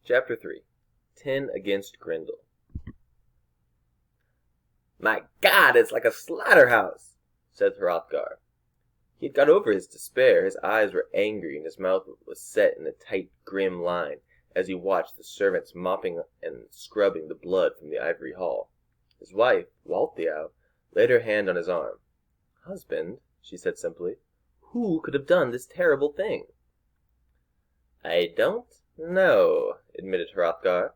Chapter 3 10 Against Grendel. "My God, it's like a slaughterhouse," said Hrothgar. He had got over his despair. His eyes were angry, and his mouth was set in a tight, grim line as he watched the servants mopping and scrubbing the blood from the ivory hall. His wife, Waltheow, laid her hand on his arm. "Husband," she said simply, "who could have done this terrible thing?" "I don't know," admitted Hrothgar,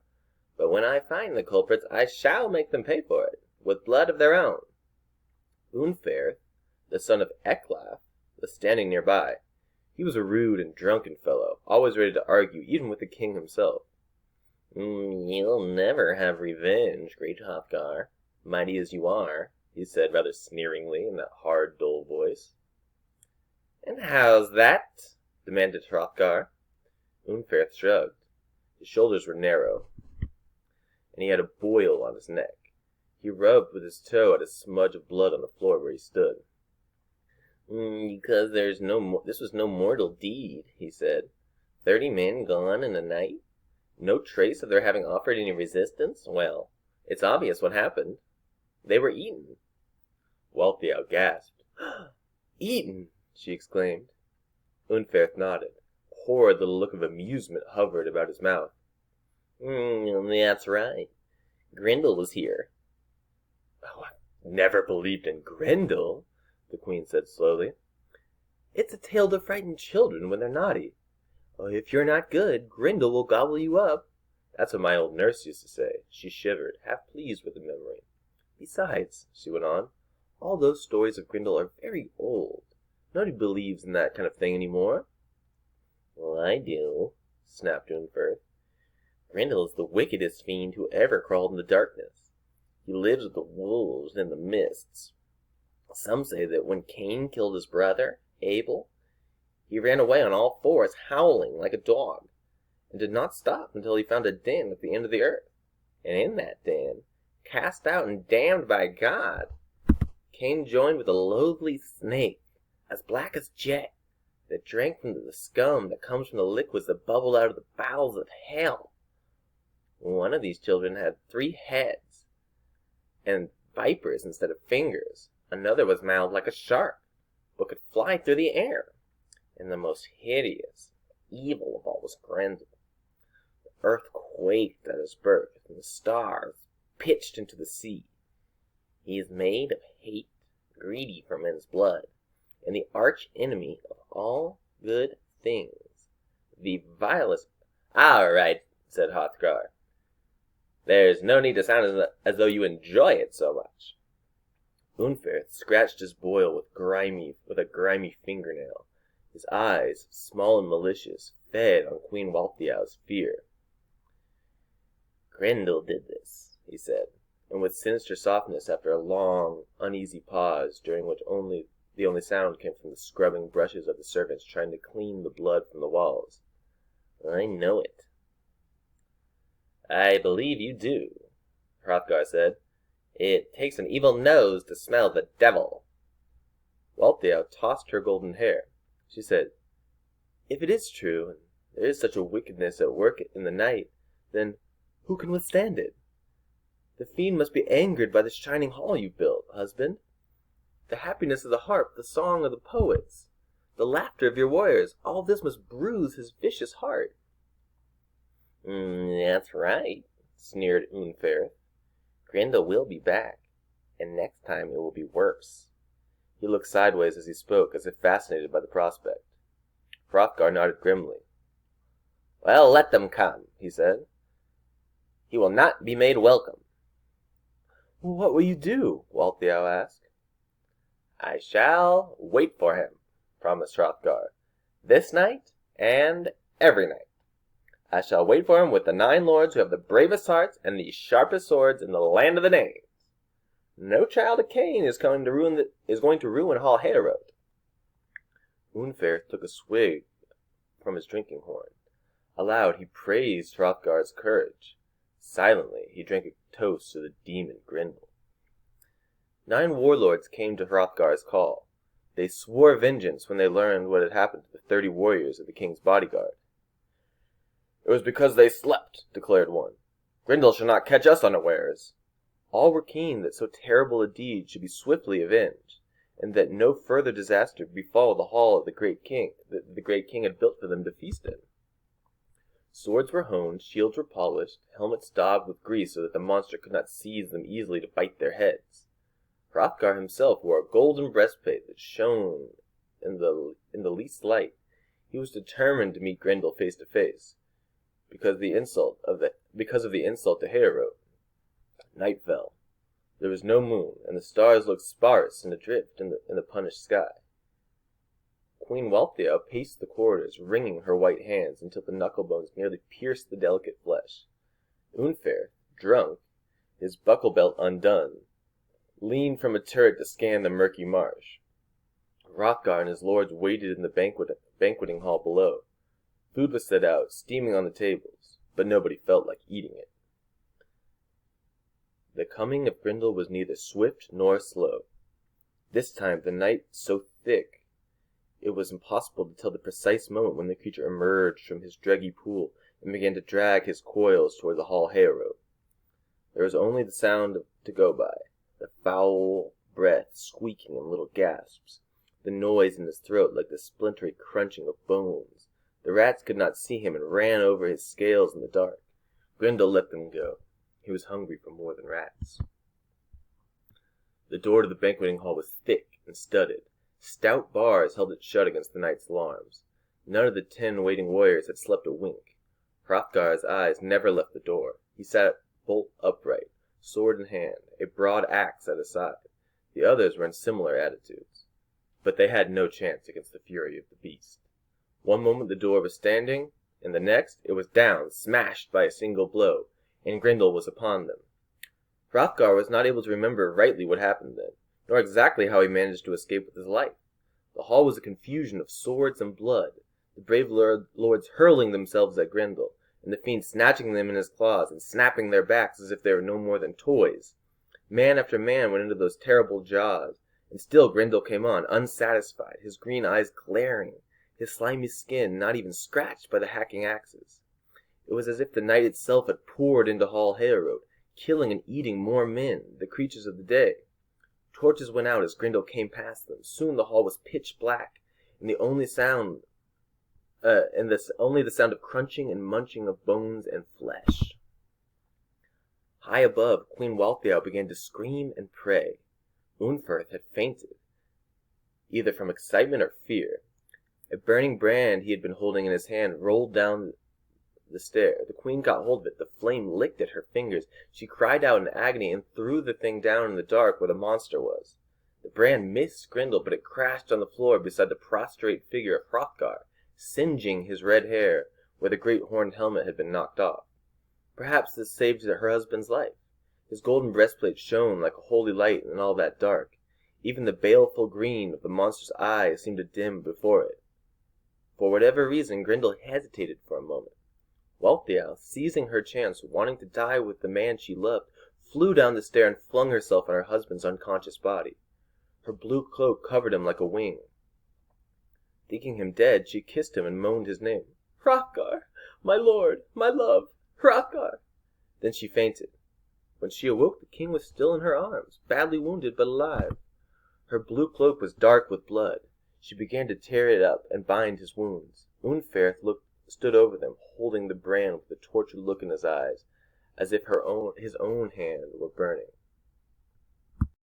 "but when I find the culprits I shall make them pay for it, with blood of their own." Unferth, the son of Ecglaf, was standing nearby. He was a rude and drunken fellow, always ready to argue even with the king himself. "You'll never have revenge, great Hrothgar, mighty as you are," he said rather sneeringly in that hard, dull voice. "And how's that?" demanded Hrothgar. Unferth shrugged. His shoulders were narrow, and he had a boil on his neck. He rubbed with his toe at a smudge of blood on the floor where he stood. "Because this was no mortal deed," he said. 30 men gone in a night? No trace of their having offered any resistance? Well, it's obvious what happened. They were eaten." Waltheow gasped. "Eaten!" she exclaimed. Unferth nodded. A horrid little look of amusement hovered about his mouth. "That's right. Grendel was here." "Oh, I've never believed in Grendel," the queen said slowly. "It's a tale to frighten children when they're naughty. If you're not good, Grendel will gobble you up. That's what my old nurse used to say." She shivered, half pleased with the memory. "Besides," she went on, "all those stories of Grendel are very old. Nobody believes in that kind of thing any more." "Well, I do," snapped Unferth. "Grendel is the wickedest fiend who ever crawled in the darkness. He lives with the wolves and the mists. Some say that when Cain killed his brother, Abel, he ran away on all fours, howling like a dog, and did not stop until he found a den at the end of the earth. And in that den, cast out and damned by God, Cain joined with a loathly snake, as black as jet, that drank from the scum that comes from the liquids that bubble out of the bowels of hell. One of these children had 3 heads, and vipers instead of fingers. Another was mouthed like a shark, but could fly through the air. And the most hideous, evil of all was Grendel. The earth quaked at his birth, and the stars pitched into the sea. He is made of hate, greedy for men's blood, and the arch enemy of all good things. The vilest—" "All right," said Hrothgar. "There's no need to sound as though you enjoy it so much." Unferth scratched his boil with a grimy fingernail. His eyes, small and malicious, fed on Queen Waltheow's fear. "Grendel did this," he said, and with sinister softness after a long, uneasy pause, during which the only sound came from the scrubbing brushes of the servants trying to clean the blood from the walls. "I know it." "I believe you do," Hrothgar said. "It takes an evil nose to smell the devil." Waltheow tossed her golden hair. She said, "If it is true, and there is such a wickedness at work in the night, then who can withstand it? The fiend must be angered by the shining hall you've built, husband. The happiness of the harp, the song of the poets, the laughter of your warriors, all this must bruise his vicious heart." "That's right," sneered Unferth. "Grendel will be back, and next time it will be worse." He looked sideways as he spoke, as if fascinated by the prospect. Hrothgar nodded grimly. "Well, let them come," he said. "He will not be made welcome." "What will you do?" Waltheow asked. "I shall wait for him," promised Hrothgar. "This night, and every night. I shall wait for him with the 9 lords who have the bravest hearts and the sharpest swords in the land of the Danes. No child of Cain is going to ruin Hall Heorot." Unferth took a swig from his drinking horn. Aloud he praised Hrothgar's courage. Silently he drank a toast to the demon Grendel. 9 warlords came to Hrothgar's call. They swore vengeance when they learned what had happened to the 30 warriors of the king's bodyguard. It was because they slept, declared one. Grendel shall not catch us unawares. All were keen that so terrible a deed should be swiftly avenged, and that no further disaster befall the hall of the great king that the great king had built for them to feast in. Swords were honed, shields were polished, helmets daubed with grease so that the monster could not seize them easily to bite their heads. Hrothgar himself wore a golden breastplate that shone in the least light. He was determined to meet Grendel face to face, because of the insult to Heorot. Night fell. There was no moon, and the stars looked sparse and adrift in the punished sky. Queen Wealhtheow paced the corridors, wringing her white hands until the knuckle-bones nearly pierced the delicate flesh. Unferth, drunk, his buckle belt undone, leaned from a turret to scan the murky marsh. Hrothgar and his lords waited in the banqueting hall below. Food was set out, steaming on the tables, but nobody felt like eating it. The coming of Grendel was neither swift nor slow. This time the night so thick it was impossible to tell the precise moment when the creature emerged from his druggy pool and began to drag his coils toward the hall Heorot. There was only the sound to go by, the foul breath squeaking in little gasps, the noise in his throat like the splintery crunching of bones. The rats could not see him and ran over his scales in the dark. Grendel let them go. He was hungry for more than rats. The door to the banqueting hall was thick and studded. Stout bars held it shut against the night's alarms. None of the 10 waiting warriors had slept a wink. Hrothgar's eyes never left the door. He sat bolt upright, sword in hand, a broad axe at his side. The others were in similar attitudes. But they had no chance against the fury of the beast. One moment the door was standing, and the next it was down, smashed by a single blow, and Grendel was upon them. Hrothgar was not able to remember rightly what happened then, nor exactly how he managed to escape with his life. The hall was a confusion of swords and blood, the brave lords hurling themselves at Grendel, and the fiend snatching them in his claws and snapping their backs as if they were no more than toys. Man after man went into those terrible jaws, and still Grendel came on, unsatisfied, his green eyes glaring, his slimy skin not even scratched by the hacking axes. It was as if the night itself had poured into Hall Heorot, killing and eating more men, the creatures of the day. Torches went out as Grendel came past them. Soon the hall was pitch black, and only the sound of crunching and munching of bones and flesh. High above, Queen Wealhtheow began to scream and pray. Unferth had fainted, either from excitement or fear. A burning brand he had been holding in his hand rolled down the stair. The queen got hold of it. The flame licked at her fingers. She cried out in agony and threw the thing down in the dark where the monster was. The brand missed Grendel, but it crashed on the floor beside the prostrate figure of Hrothgar, singeing his red hair where the great horned helmet had been knocked off. Perhaps this saved her husband's life. His golden breastplate shone like a holy light in all that dark. Even the baleful green of the monster's eyes seemed to dim before it. For whatever reason, Grendel hesitated for a moment. Wealhtheow, seizing her chance, wanting to die with the man she loved, flew down the stair and flung herself on her husband's unconscious body. Her blue cloak covered him like a wing. Thinking him dead, she kissed him and moaned his name. "Hrothgar! My lord! My love! Hrothgar!" Then she fainted. When she awoke, the king was still in her arms, badly wounded but alive. Her blue cloak was dark with blood. She began to tear it up and bind his wounds. Unferth stood over them, holding the brand with a tortured look in his eyes, as if his own hand were burning.